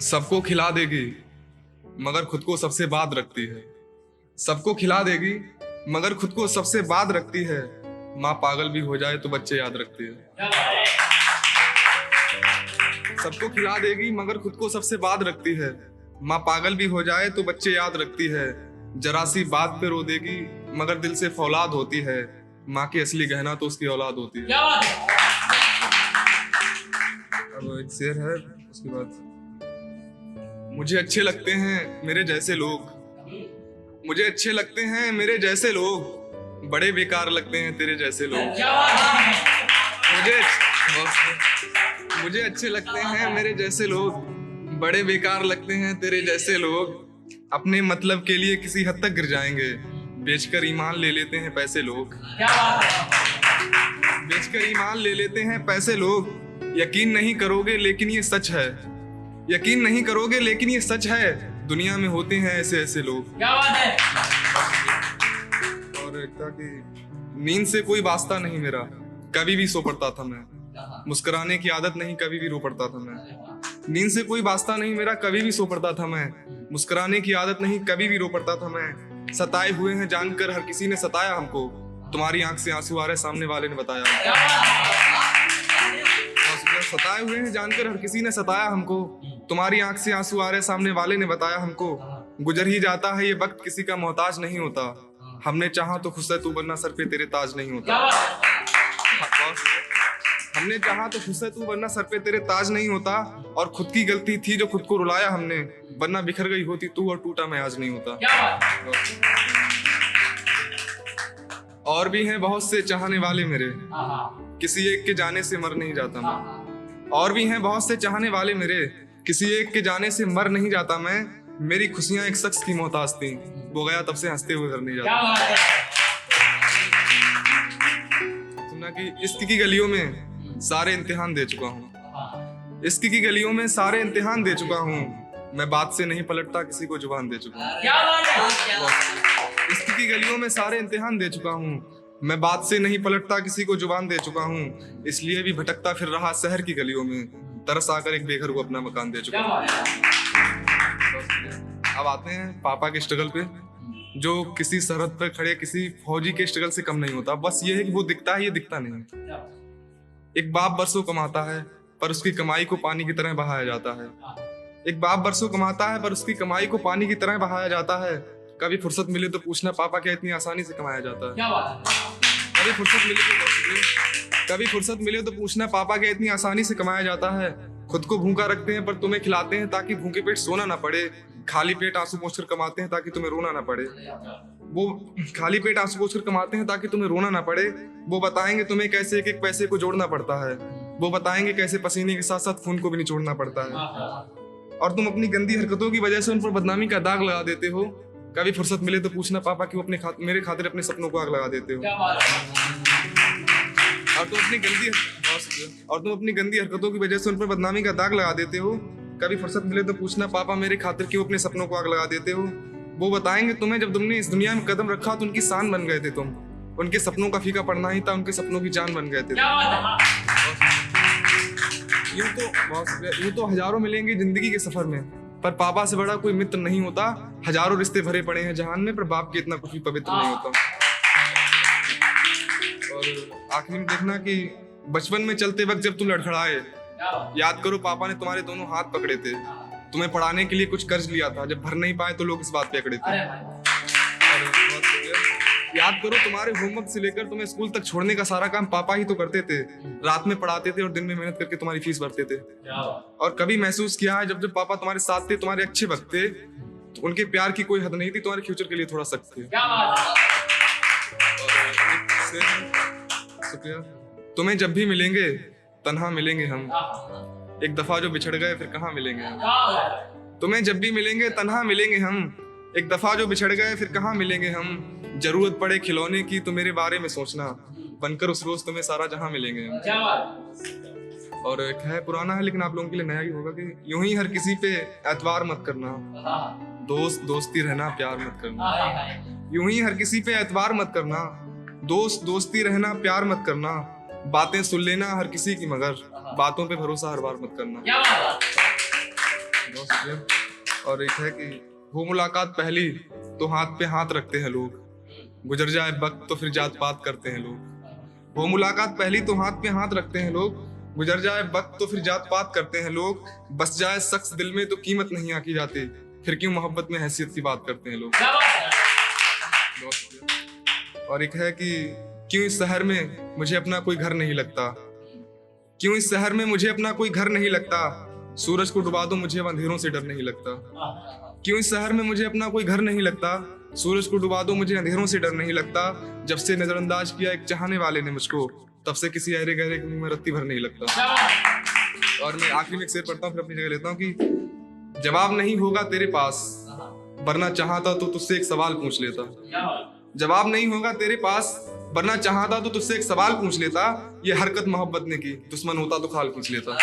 सबको खिला देगी मगर खुद को सबसे बात रखती है। सबको खिला देगी मगर खुद को सबसे बात रखती है। माँ पागल भी हो जाए तो बच्चे याद रखती है। सबको खिला देगी मगर खुद को सबसे बात रखती है। माँ पागल भी हो जाए तो बच्चे याद रखती है। जरा सी बात पे रो देगी मगर दिल से फौलाद होती है। माँ की असली गहना तो उसकी औलाद होती है। अब एक शेर है उसके बाद। मुझे अच्छे लगते हैं मेरे जैसे लोग, मुझे अच्छे लगते हैं मेरे जैसे लोग, बड़े बेकार लगते हैं तेरे जैसे लोग। मुझे अच्छे लगते हैं मेरे जैसे लोग, बड़े बेकार लगते हैं तेरे जैसे लोग। अपने मतलब के लिए किसी हद तक गिर जाएंगे, बेचकर ईमान ले लेते हैं पैसे लोग। बेचकर ईमान ले लेते हैं पैसे लोग। यकीन नहीं करोगे लेकिन ये सच है, यकीन नहीं करोगे लेकिन ये सच है। दुनिया में होते हैं ऐसे ऐसे लोग। क्या बात है। और एक था कि नींद से कोई वास्ता नहीं मेरा, कभी भी सो पड़ता था मैं। मुस्कुराने की आदत नहीं, कभी भी रो पड़ता था मैं। नींद से कोई वास्ता नहीं मेरा, कभी भी सो पड़ता था मैं। मुस्कुराने की आदत नहीं, कभी भी रो पड़ता था मैं। सताए हुए हैं जानकर हर किसी ने सताया हमको, तुम्हारी आंख से आंसू आ रहे सामने वाले ने बताया। सताए हुए हैं जानकर हर किसी ने सताया हमको, तुम्हारी आंख से आंसू आ रहे सामने वाले ने बताया हमको। गुजर ही जाता है ये वक्त, किसी का मोहताज नहीं होता। हमने चाहा तो खुश है तू, वरना सर पे तेरे ताज नहीं होता। हमने चाहा तो खुश है तू, वरना सर पे तेरे ताज नहीं होता। और खुद की गलती थी जो खुद को रुलाया हमने, वरना बिखर गई होती तू और टूटा मैं आज नहीं होता। और भी हैं बहुत से चाहने वाले मेरे, किसी एक के जाने से मर नहीं जाता मैं। और भी हैं बहुत से चाहने वाले मेरे, किसी एक के जाने से मर नहीं जाता मैं। मेरी खुशियां एक शख्स की मोहताज थी, वो गया तब से हंसते हुए घर नहीं जाता। सुना कि इश्क की गलियों में सारे इम्तिहान दे चुका हूँ, इश्क की गलियों में सारे इम्तिहान दे चुका हूँ। मैं बात से नहीं पलटता किसी को जुबान दे चुका हूँ। इश्क की गलियों में सारे इम्तिहान दे चुका हूँ, मैं बात से नहीं पलटता किसी को जुबान दे चुका हूँ। इसलिए भी भटकता फिर रहा शहर की गलियों में, तरस आकर एक बेघर को अपना मकान दे चुका हूँ। अब आते हैं पापा के स्ट्रगल पे, जो किसी सरहद पर खड़े किसी फौजी के स्ट्रगल से कम नहीं होता। बस ये है कि वो दिखता है, ये दिखता नहीं है। एक बाप बरसों कमाता है पर उसकी कमाई को पानी की तरह बहाया जाता है। एक बाप बरसों कमाता है पर उसकी कमाई को पानी की तरह बहाया जाता है। कभी फुर्सत मिले तो पूछना पापा क्या इतनी आसानी से कमाया जाता है। क्या बात है। कभी फुर्सत मिले तो पूछना पापा क्या इतनी आसानी से कमाया जाता है। खुद को भूखा रखते हैं पर तुम्हें खिलाते हैं ताकि भूखे पेट सोना ना पड़े। खाली पेट आंसू पोंछकर कमाते हैं ताकि तुम्हें रोना ना पड़े। वो खाली पेट आंसू पोंछकर कमाते हैं ताकि तुम्हें रोना ना पड़े। वो बताएंगे तुम्हें कैसे एक एक पैसे को जोड़ना पड़ता है। वो बताएंगे कैसे पसीने के साथ साथ खून को भी निचोड़ना पड़ता है। और तुम अपनी गंदी हरकतों की वजह से उन पर बदनामी का दाग लगा देते हो। कभी फुर्सत मिले तो पूछना पापा क्यों मेरे खातिर अपने सपनों को आग लगा देते हो। और तुम अपनी गंदी हरकतों की वजह से उन पर बदनामी का दाग लगा देते हो। कभी फुर्सत मिले तो पूछना पापा मेरे खातिर क्यों अपने सपनों को आग लगा देते हो। वो बताएंगे तुम्हें जब तुमने इस दुनिया में कदम रखा तो उनकी शान बन गए थे तुम। उनके सपनों का फीका पड़ना ही था, उनके सपनों की जान बन गए थे। यूं तो हजारों मिलेंगे जिंदगी के सफर में, पर पापा से बड़ा कोई मित्र नहीं होता। हजारों रिश्ते भरे पड़े हैं जहान में, पर बाप के इतना कुछ भी पवित्र नहीं होता। और आखिर में देखना कि बचपन में चलते वक्त जब तुम लड़खड़ाए, याद करो पापा ने तुम्हारे दोनों हाथ पकड़े थे। तुम्हें पढ़ाने के लिए कुछ कर्ज लिया था, जब भर नहीं पाए तो लोग इस बात पे अकड़े थे। याद करो तुम्हारे होमवर्क से लेकर तुम्हें स्कूल तक छोड़ने का सारा काम पापा ही तो करते थे। रात में पढ़ाते थे और दिन में मेहनत करके तुम्हारी फीस भरते थे। और कभी महसूस किया है जब जब पापा तुम्हारे साथ थे, तुम्हारे अच्छे वक्त थे, तो उनके प्यार की कोई हद नहीं थी, तुम्हारे फ्यूचर के लिए थोड़ा सख्त थे। शुक्रिया। तुम्हें जब भी मिलेंगे तन्हा मिलेंगे हम, एक दफा जो बिछड़ गए फिर कहाँ मिलेंगे हम। तुम्हें जब भी मिलेंगे तन्हा मिलेंगे हम, एक दफा जो बिछड़ गए फिर कहाँ मिलेंगे हम। जरूरत पड़े खिलौने की तो मेरे बारे में सोचना, बनकर उस रोज तुम्हें सारा जहां मिलेंगे हम। और एक है पुराना है लेकिन आप लोगों के लिए नया ही होगा कि यूं ही हर किसी पे एतवार मत करना, दोस्त दोस्ती रहना प्यार मत करना। यूं ही हर किसी पे एतवार मत करना, दोस्त दोस्ती रहना प्यार मत करना। बातें सुन लेना हर किसी की मगर बातों पे भरोसा हर बार मत करना। बहुत शुक्रिया। और एक है कि वो मुलाकात पहली तो हाथ पे हाथ रखते हैं लोग, गुजर जाए वक्त तो फिर जात पात करते हैं लोग। वो मुलाकात पहली तो हाथ पे हाथ रखते हैं लोग, गुजर जाए वक्त तो फिर जात पात करते हैं लोग। बस जाए शख्स दिल में तो कीमत नहीं आकी जाती, फिर क्यों मोहब्बत में हैसियत की बात करते हैं लोग। बहुत शुक्रिया। और एक है कि क्यों इस शहर में मुझे अपना कोई घर नहीं लगता, क्यों इस शहर में मुझे अपना कोई घर नहीं लगता। सूरज को डुबा दो मुझे अंधेरों से डर नहीं लगता। क्यों इस शहर में मुझे अपना कोई घर नहीं लगता, सूरज को डुबा दो मुझे अंधेरों से डर नहीं लगता। जब से नजरअंदाज किया एक चाहने वाले ने मुझको, तब से किसी अहरे गहरे के मुंह में रत्ती भर नहीं लगता। और मैं आखिरी में एक शेर पढ़ता हूँ फिर अपनी जगह लेता हूँ कि जवाब नहीं होगा तेरे पास, वरना चाहता तो तुझसे एक सवाल पूछ लेता। जवाब नहीं होगा तेरे पास, वरना चाहता तो तुझसे एक सवाल पूछ लेता। ये हरकत मोहब्बत ने की, दुश्मन होता तो खाल खींच लेता।